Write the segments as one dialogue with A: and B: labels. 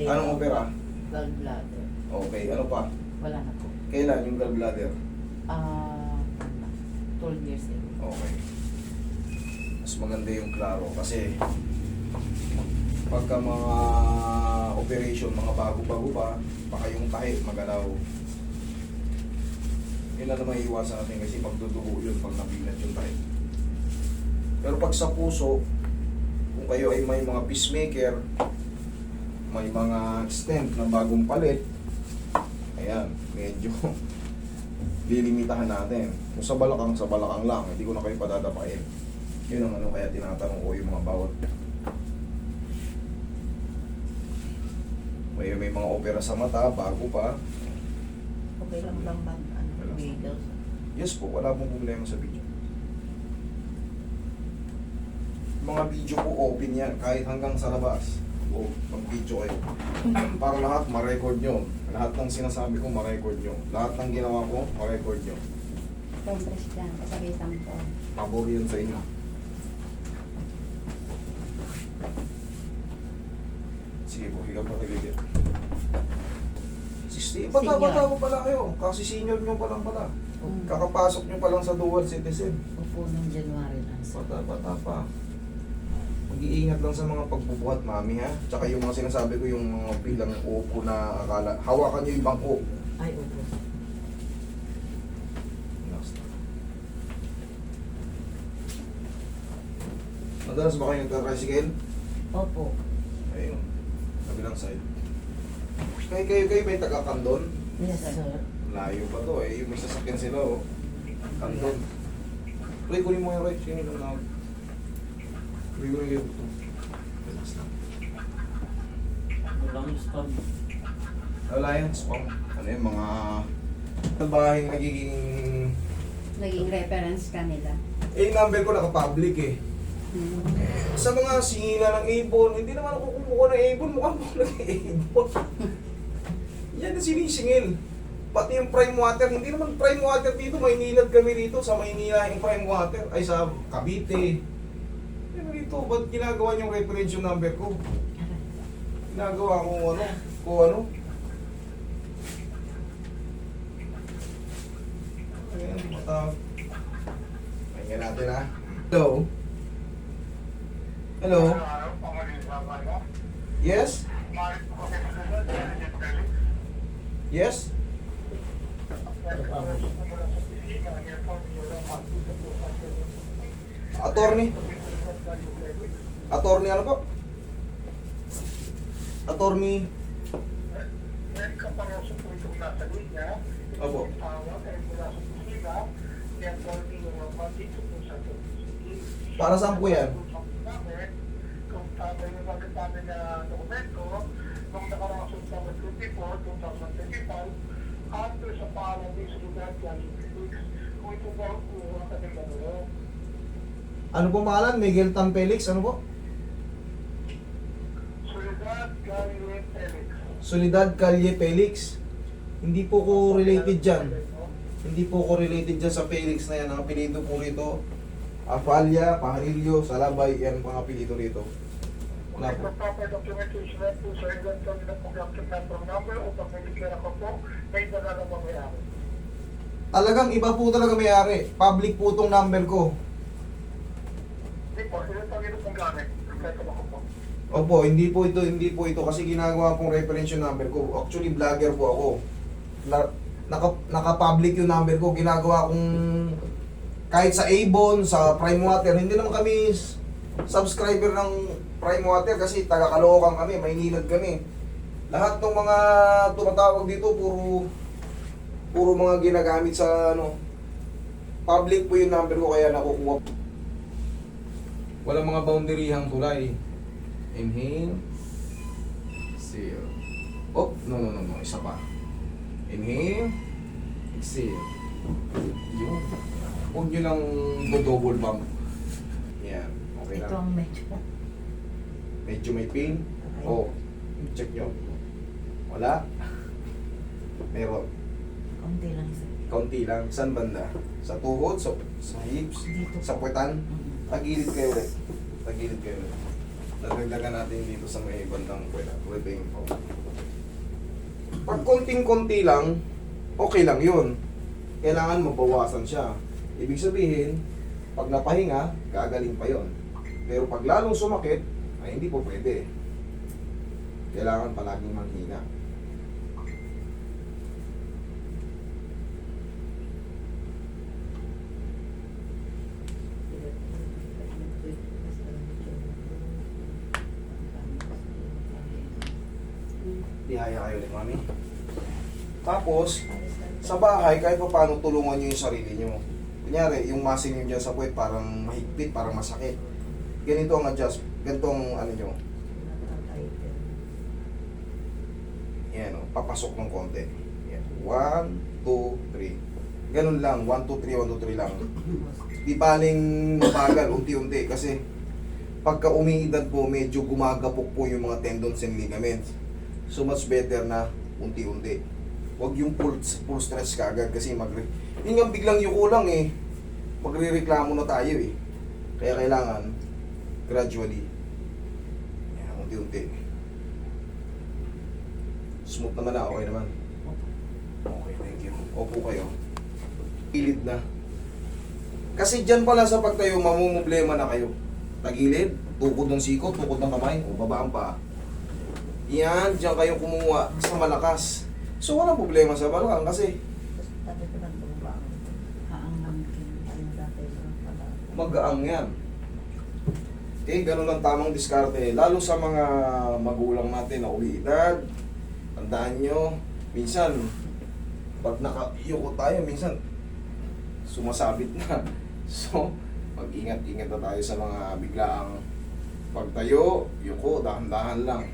A: Anong opera?
B: Gallbladder.
A: Okay, ano pa?
B: Wala na po.
A: Kailan yung gallbladder?
B: Ano na, 12 years ago.
A: Okay. Mas maganda yung klaro kasi pagka mga operation, mga bago-bago pa, baka yung tahi magalaw. Yun na naman iiwasan natin kasi pagdudugo yun pag nabinat yung tahi. Pero pag sa puso, kung kayo ay may mga pacemaker, may mga stent na bagong palit, ayan, medyo lilimitahan natin. Kung sa balakang lang, hindi ko na kayo padadapain. Yun ang ano, kaya tinatanong ko yung mga bawat. May mga opera sa mata, bago pa.
B: Okay lang bang video?
A: Yes po, wala pong problema sa video. Mga video po open yan, kahit hanggang sa labas. O, mag-video kayo. Para lahat ma-record nyo. Lahat ng sinasabi ko ma-record nyo. Lahat ng ginawa ko, ma-record nyo.
C: Compress dyan, kasabitan ko.
A: Pabor yun sa inyo. Sige po, higa pa kayo. Bata-bata mo pala kayo. Kasi senior nyo pa lang pala. Kakapasok nyo pa lang sa dual citizen.
B: Opo, nung January lang.
A: Bata-bata pa. Mag-iingat lang sa mga pagbubuhat, mami, ha? Tsaka yung mga sinasabi ko, yung mga bilang upo na akala, hawakan nyo yung bangko.
B: Ay, opo.
A: Last. Madalas ba kayo nagka-tricycle?
B: Opo.
A: Ayun. Kabilang side. Kayo may taga-Kandon?
B: Yes, sir.
A: Layo pa to eh. Yung may sasakyan sila, oh. Kandon. Ray, kunin mo yung Ray. Sino yung lang? Ray, kunin yung ito. Relax lang.
D: Walang spam.
A: Wala yan, spam. Ano yung mga bahay nagiging...
C: Naging reference kanila.
A: Eh, yung number ko naka-public eh. Sa mga singila ng Avon, hindi naman ako kumukuha ng Avon, mukhang mo nag-Avon. Yan ang sinisingil. Pati yung prime water, hindi naman prime water dito, Maynilad kami rito, sa Maynila yung prime water, ay sa Cavite. Pero dito, ba't ginagawa niyong reference yung number ko? Ginagawa ko kung ano. Ayan, matawag. Pahinga natin ha. Hello? Hello? Yes? Yes? Attorney? Attorney ano po? Attorney? Opo. Para saan po yan? Ano po pangalan? Miguel Tan Felix? Ano po? Soledad Calle Felix. Hindi po ko related dyan. Hindi po ko related dyan sa Felix na yan. Ang apelido po rito, Afalia, Pajarillo, Salabay, yan ang apelido rito. Wala po. Talagang iba po talaga may-ari. Public po itong number ko. Opo, hindi po ito kasi ginagawa pong reference yung number ko. Actually, vlogger po ako. Naka-public yung number ko. Ginagawa kong kahit sa Avon, sa Prime Water, hindi naman kami subscriber ng Prime Water kasi taga-Caloocan kami, Maynilad kami. Lahat ng mga tumatawag dito, puro mga ginagamit sa public po yung number ko kaya nakukuha. Walang mga boundaryhang tulay. Inhale. Exhale. Oh, no. Isa pa. Inhale. Exhale. Yun. Huwag nyo lang double bump. Yan. Okay
B: Ito
A: lang.
B: ang medyo.
A: Medyo may pain.
B: Okay.
A: Oh, check nyo. Wala. Meron.
B: Konti lang isa.
A: Kaunti lang. Saan banda? Sa tuhod? Sa hips?
B: Dito.
A: Sa puwetan?
B: Mm-hmm.
A: Tagilid kayo ulit. Tagilid kayo ulit. Dadagdagan natin dito sa may bandang kwela. Ito yung pao. Pag konting-konti lang, okay lang yun. Kailangan mabawasan siya. Ibig sabihin, pag napahinga, gagaling pa yon. Pero pag lalong sumakit, ay hindi po pwede. Kailangan palaging manghina. Ihaya kayo ulit, mami. Tapos, sa bahay, kahit pa paano tulungan nyo yung sarili nyo. Kunyari, yung muscle nyo dyan sa puwet parang mahigpit, parang masakit. Ganito ang adjust, ganito ang ano nyo. Yan o, papasok ng konti. Yan. 1, 2, 3. Ganun lang, 1, 2, 3, 1, 2, 3 lang. Di baling mabagal, unti-unti. Kasi, pagka umiidad po, medyo gumagapok po yung mga tendons and ligaments. So much better na unti-unti. Huwag yung full stress ka agad kasi yun nga biglang yuko lang eh. Magre-reklamo na tayo eh. Kaya kailangan gradually. Yan, unti-unti. Smooth naman na, okay naman. Okay, thank you. Opo kayo. Pilid na. Kasi dyan pala sa pagtayo, mamumblema na kayo. Tagilid, tukod ng siko, tukod ng kamay, o babaan pa. Yan, diyan kayo kumuha sa malakas. So, walang problema sa balakang kasi magaang yan. Okay, ganun ang tamang diskarte. Lalo sa mga magulang natin na uliedad, tandaan nyo, minsan, pag nakayuko tayo, minsan, sumasabit na. So, mag-ingat-ingat na tayo sa mga biglaang pagtayo, yuko, dahan-dahan lang.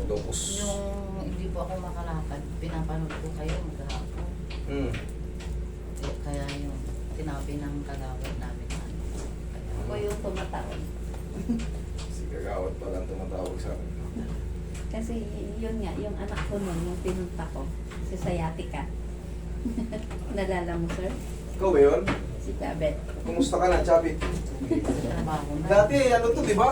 A: Locos.
B: Yung hindi po ako makalakad, pinapanood ko kayo maghapon. Kaya yung sinabi ng kagawad namin na ano. Kaya,
C: Ako yung tumatawag.
A: Si kagawad pa lang tumatawag sa akin.
C: Kasi yun nga, yung anak ko nun, yung pinunta ko, si Sayatika. Nalala mo, sir?
A: Ikaw ba yun?
C: Si Jabet.
A: Kumusta ka na, Chabi?
B: trabaho na.
A: Dati, ano to, di ba?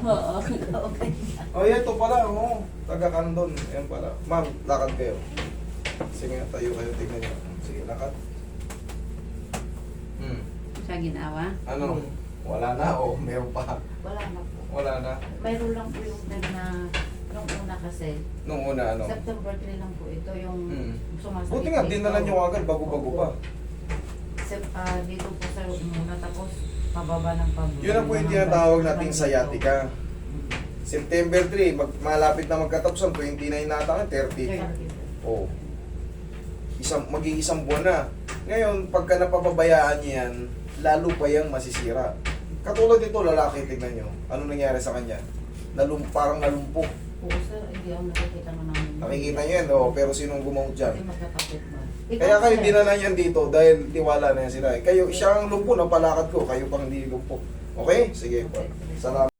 C: Oo, okay.
A: Oh, yan to pala, oh. Taga-Kandon. Yan pala. Ma'am, lakad kayo. Sige, tayo kayo, tignan nyo. Sige, lakad.
C: Siya ginawa?
A: Ano? Wala na, o meron pa.
B: Wala na po.
A: Wala na.
B: Mayroon lang po yung time na nung una kasi,
A: Nung una, ano?
B: September 3 lang po ito yung sumasakit.
A: Buti nga,
B: dito.
A: dinala nyo agad, bago-bago pa.
B: Dito po sa muna tapos pababa ng pababa.
A: Yun ang po yung tinatawag nating sciatica. September 3, malapit na magkatapos ang 29 nata, 30. Oh. Mag-iisang buwan na. Ngayon, pagka napapabayaan niya yan, lalo pa yung masisira. Katulad nito, lalaki, tignan nyo. Ano nangyari sa kanya? Parang nalumpok.
B: Oo sir, hindi ako nakikita mo namin.
A: Nakikita nyo yan, oh, pero sinong gumamot dyan?
B: Hindi magkakapit ba?
A: Kaya kayo dinala yan dito dahil tiwala na yan sila. Kayo, siya ang lumpo, napalakad ko. Kayo pang hindi lumpo. Okay? Sige po. Salamat.